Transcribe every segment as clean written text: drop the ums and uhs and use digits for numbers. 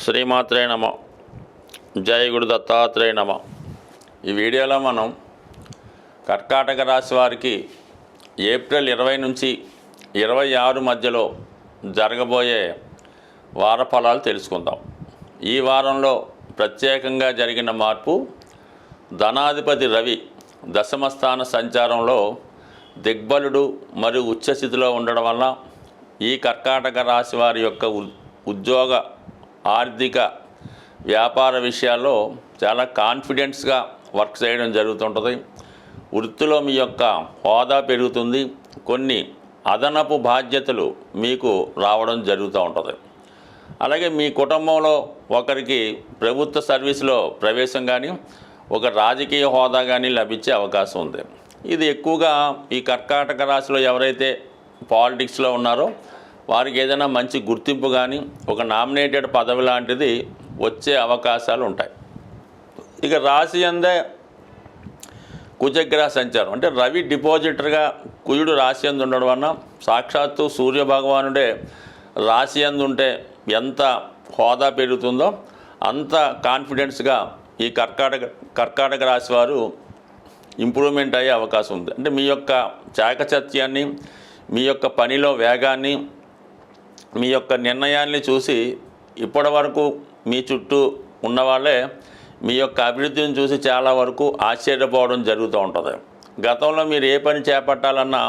శ్రీమాత్రే నమ. జై గురు దత్తాత్రేయ నమ. ఈ వీడియోలో మనం కర్కాటక రాశి వారికి ఏప్రిల్ 20 నుంచి 26 మధ్యలో జరగబోయే వార ఫలాలు తెలుసుకుందాం. ఈ వారంలో ప్రత్యేకంగా జరిగిన మార్పు, ధనాధిపతి రవి దశమస్థాన సంచారంలో దిగ్బలుడు మరియు ఉచ్చస్థితిలో ఉండడం వల్ల ఈ కర్కాటక రాశి వారి యొక్క ఉద్యోగ, ఆర్థిక, వ్యాపార విషయాల్లో చాలా కాన్ఫిడెన్స్గా వర్క్ చేయడం జరుగుతుంటుంది. వృత్తిలో మీ యొక్క హోదా పెరుగుతుంది. కొన్ని అదనపు బాధ్యతలు మీకు రావడం జరుగుతూ ఉంటుంది. అలాగే మీ కుటుంబంలో ఒకరికి ప్రభుత్వ సర్వీసులో ప్రవేశం కానీ, ఒక రాజకీయ హోదా కానీ లభించే అవకాశం ఉంది. ఇది ఎక్కువగా ఈ కర్కాటక రాశిలో ఎవరైతే పాలిటిక్స్లో ఉన్నారో వారికి ఏదైనా మంచి గుర్తింపు కానీ, ఒక నామినేటెడ్ పదవి లాంటిది వచ్చే అవకాశాలు ఉంటాయి. ఇక రాశి అందే కుజగ్రహ సంచారం, అంటే రవి డిపాజిటర్గా కుజుడు రాశి అందు ఉండడం వలన సాక్షాత్తు సూర్యభగవానుడే రాశి అందు ఉంటే ఎంత హోదా పెరుగుతుందో అంత కాన్ఫిడెన్స్గా ఈ కర్కాటక రాశి వారు ఇంప్రూవ్మెంట్ అయ్యే అవకాశం ఉంది. అంటే మీ యొక్క చాకచత్యాన్ని, మీ యొక్క పనిలో వేగాన్ని, మీ యొక్క నిర్ణయాన్ని చూసి ఇప్పటి వరకు మీ చుట్టూ ఉన్నవాళ్ళే మీ యొక్క అభివృద్ధిని చూసి చాలా వరకు ఆశ్చర్యపోవడం జరుగుతూ ఉంటుంది. గతంలో మీరు ఏ పని చేపట్టాలన్నా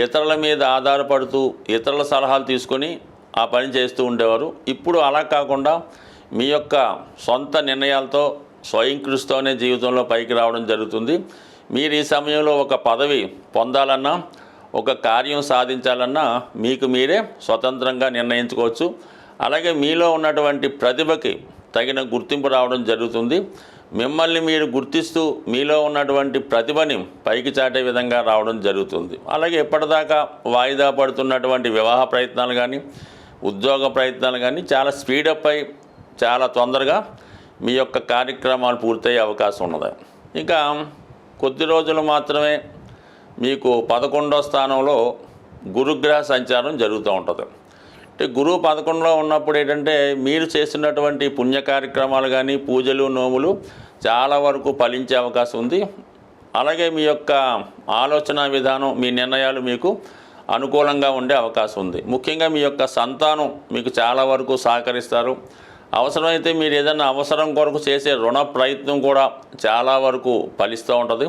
ఇతరుల మీద ఆధారపడుతూ ఇతరుల సలహాలు తీసుకొని ఆ పని చేస్తూ ఉండేవారు. ఇప్పుడు అలా కాకుండా మీ యొక్క సొంత నిర్ణయాలతో, స్వయం కృషితోనే జీవితంలో పైకి రావడం జరుగుతుంది. మీరు ఈ సమయంలో ఒక పదవి పొందాలన్నా, ఒక కార్యం సాధించాలన్నా మీకు మీరే స్వతంత్రంగా నిర్ణయించుకోవచ్చు. అలాగే మీలో ఉన్నటువంటి ప్రతిభకి తగిన గుర్తింపు రావడం జరుగుతుంది. మిమ్మల్ని మీరు గుర్తిస్తూ మీలో ఉన్నటువంటి ప్రతిభని పైకి చాటే విధంగా రావడం జరుగుతుంది. అలాగే ఎప్పటిదాకా వాయిదా పడుతున్నటువంటి వివాహ ప్రయత్నాలు కానీ, ఉద్యోగ ప్రయత్నాలు కానీ చాలా స్పీడప్ అయి చాలా తొందరగా మీ యొక్క కార్యక్రమాలు పూర్తయ్యే అవకాశం ఉన్నది. ఇంకా కొద్ది రోజులు మాత్రమే మీకు 11వ స్థానంలో గురుగ్రహ సంచారం జరుగుతూ ఉంటుంది. అంటే గురువు 11లో ఉన్నప్పుడు ఏంటంటే మీరు చేసినటువంటి పుణ్య కార్యక్రమాలు కానీ, పూజలు, నోములు చాలా వరకు ఫలించే అవకాశం ఉంది. అలాగే మీ యొక్క ఆలోచన విధానం, మీ నిర్ణయాలు మీకు అనుకూలంగా ఉండే అవకాశం ఉంది. ముఖ్యంగా మీ యొక్క సంతానం మీకు చాలా వరకు సహకరిస్తారు. అవసరమైతే మీరు ఏదైనా అవసరం కొరకు చేసే రుణ ప్రయత్నం కూడా చాలా వరకు ఫలిస్తూ ఉంటుంది.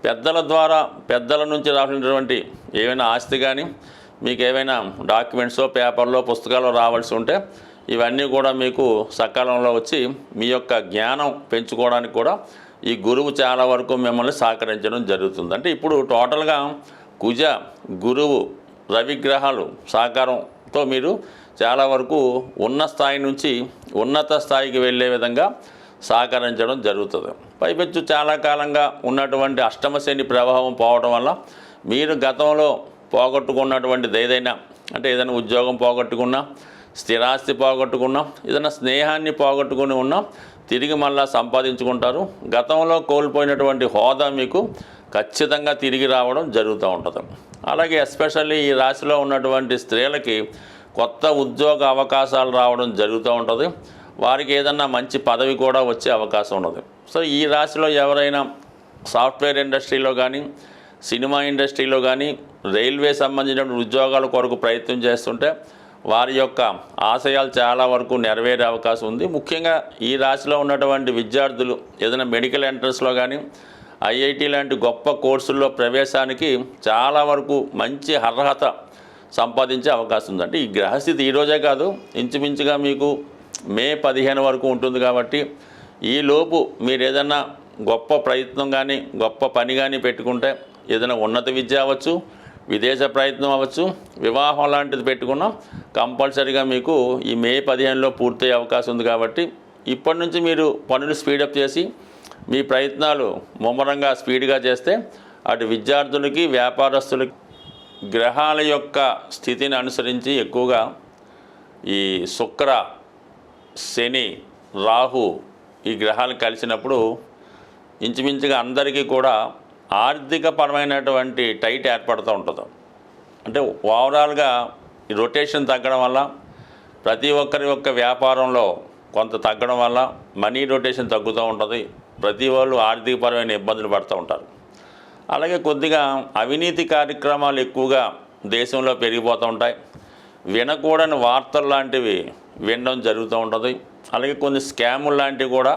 పెద్దల ద్వారా, పెద్దల నుంచి రాసినటువంటి ఏవైనా ఆస్తి కానీ, మీకు ఏవైనా డాక్యుమెంట్సో, పేపర్లో, పుస్తకాల్లో రావాల్సి ఉంటే ఇవన్నీ కూడా మీకు సకాలంలో వచ్చి మీ యొక్క జ్ఞానం పెంచుకోవడానికి కూడా ఈ గురువు చాలా వరకు మిమ్మల్ని సహకరించడం జరుగుతుంది. అంటే ఇప్పుడు టోటల్గా కుజ, గురువు, రవిగ్రహాలు సహకారంతో మీరు చాలా వరకు ఉన్న స్థాయి నుంచి ఉన్నత స్థాయికి వెళ్ళే విధంగా సహకరించడం జరుగుతుంది. పైపెచ్చు చాలా కాలంగా ఉన్నటువంటి అష్టమ శని ప్రభావం పోవడం వల్ల మీరు గతంలో పోగొట్టుకున్నటువంటిది ఏదైనా, అంటే ఏదైనా ఉద్యోగం పోగొట్టుకున్నా, స్థిరాస్తి పోగొట్టుకున్నా, ఏదైనా స్నేహాన్ని పోగొట్టుకుని ఉన్నా తిరిగి మళ్ళా సంపాదించుకుంటారు. గతంలో కోల్పోయినటువంటి హోదా మీకు ఖచ్చితంగా తిరిగి రావడం జరుగుతూ ఉంటుంది. అలాగే ఎస్పెషల్లీ ఈ రాశిలో ఉన్నటువంటి స్త్రీలకి కొత్త ఉద్యోగ అవకాశాలు రావడం జరుగుతూ ఉంటుంది. వారికి ఏదన్నా మంచి పదవి కూడా వచ్చే అవకాశం ఉన్నది. సో ఈ రాశిలో ఎవరైనా సాఫ్ట్వేర్ ఇండస్ట్రీలో కానీ, సినిమా ఇండస్ట్రీలో కానీ, రైల్వే సంబంధించిన ఉద్యోగాల కొరకు ప్రయత్నం చేస్తుంటే వారి యొక్క ఆశయాలు చాలా వరకు నెరవేరే అవకాశం ఉంది. ముఖ్యంగా ఈ రాశిలో ఉన్నటువంటి విద్యార్థులు ఏదైనా మెడికల్ ఎంట్రన్స్లో కానీ, ఐఐటి లాంటి గొప్ప కోర్సుల్లో ప్రవేశానికి చాలా వరకు మంచి అర్హత సంపాదించే అవకాశం ఉంది. అంటే ఈ గ్రహస్థితి ఈరోజే కాదు, ఇంచుమించుగా మీకు మే 15 వరకు ఉంటుంది. కాబట్టి ఈలోపు మీరు ఏదైనా గొప్ప ప్రయత్నం కానీ, గొప్ప పని కానీ పెట్టుకుంటే, ఏదైనా ఉన్నత విద్య అవ్వచ్చు, విదేశ ప్రయత్నం అవ్వచ్చు, వివాహం లాంటిది పెట్టుకున్నా కంపల్సరీగా మీకు ఈ మే 15లో పూర్తయ్యే అవకాశం ఉంది. కాబట్టి ఇప్పటి నుంచి మీరు పనులు స్పీడప్ చేసి మీ ప్రయత్నాలు ముమ్మరంగా స్పీడ్గా చేస్తే అటు విద్యార్థులకి, వ్యాపారస్తులకి గ్రహాల యొక్క స్థితిని అనుసరించి ఎక్కువగా ఈ శుక్ర, శని, రాహు ఈ గ్రహాలు కలిసినప్పుడు ఇంచుమించుగా అందరికీ కూడా ఆర్థిక పరమైనటువంటి టైట్ ఏర్పడుతూ ఉంటుంది. అంటే ఓవరాల్గా ఈ రొటేషన్ తగ్గడం వల్ల ప్రతి ఒక్కరి యొక్క వ్యాపారంలో కొంత తగ్గడం వల్ల మనీ రొటేషన్ తగ్గుతూ ఉంటుంది. ప్రతి వాళ్ళు ఆర్థికపరమైన ఇబ్బందులు పడుతూ ఉంటారు. అలాగే కొద్దిగా అవినీతి కార్యక్రమాలు ఎక్కువగా దేశంలో పెరిగిపోతూ ఉంటాయి. వినకూడని వార్తలు లాంటివి వినడం జరుగుతూ ఉంటుంది. అలాగే కొన్ని స్కాములు లాంటివి కూడా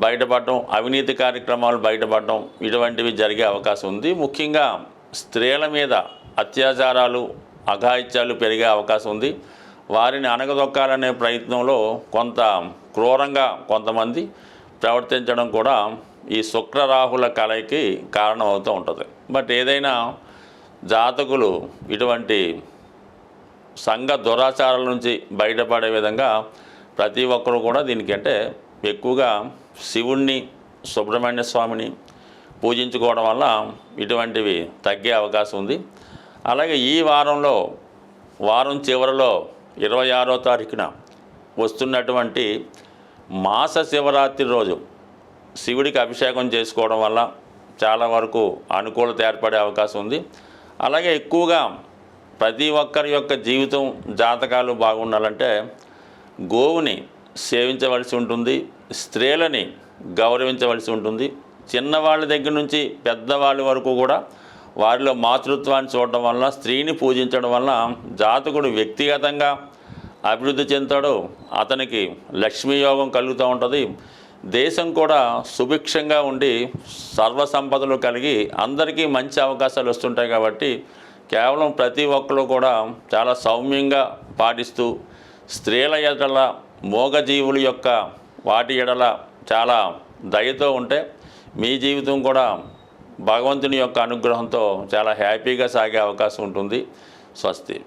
బయటపడటం, అవినీతి కార్యక్రమాలు బయటపడటం ఇటువంటివి జరిగే అవకాశం ఉంది. ముఖ్యంగా స్త్రీల మీద అత్యాచారాలు, అఘాయిత్యాలు పెరిగే అవకాశం ఉంది. వారిని అణగదొక్కాలనే ప్రయత్నంలో కొంత క్రూరంగా కొంతమంది ప్రవర్తించడం కూడా ఈ శుక్రరాహుల కలయికి కారణం అవుతూ ఉంటుంది. బట్ ఏదైనా జాతకులు ఇటువంటి సంఘ దురాచారాల నుంచి బయటపడే విధంగా ప్రతి ఒక్కరూ కూడా దీనికి అంటే ఎక్కువగా శివుణ్ణి, సుబ్రహ్మణ్య స్వామిని పూజించుకోవడం వల్ల ఇటువంటివి తగ్గే అవకాశం ఉంది. అలాగే ఈ వారం చివరిలో 26వ తారీఖున వస్తున్నటువంటి మాస శివరాత్రి రోజు శివుడికి అభిషేకం చేసుకోవడం వల్ల చాలా వరకు అనుకూలత ఏర్పడే అవకాశం ఉంది. అలాగే ఎక్కువగా ప్రతి ఒక్కరి యొక్క జీవితం, జాతకాలు బాగుండాలంటే గోవుని సేవించవలసి ఉంటుంది, స్త్రీలని గౌరవించవలసి ఉంటుంది. చిన్నవాళ్ళ దగ్గర నుంచి పెద్దవాళ్ళ వరకు కూడా వారిలో మాతృత్వాన్ని చూడడం వల్ల, స్త్రీని పూజించడం వల్ల జాతకుడు వ్యక్తిగతంగా అభివృద్ధి చెందుతాడు. అతనికి లక్ష్మీయోగం కలుగుతూ ఉంటుంది. దేశం కూడా సుభిక్షంగా ఉండి సర్వసంపదలు కలిగి అందరికీ మంచి అవకాశాలు వస్తుంటాయి. కాబట్టి కేవలం ప్రతి ఒక్కరు కూడా చాలా సౌమ్యంగా పాటిస్తూ స్త్రీల ఎడల, మూగజీవుల యొక్క వాటి ఎడల చాలా దయతో ఉంటే మీ జీవితం కూడా భగవంతుని యొక్క అనుగ్రహంతో చాలా హ్యాపీగా సాగే అవకాశం ఉంటుంది. స్వస్తి.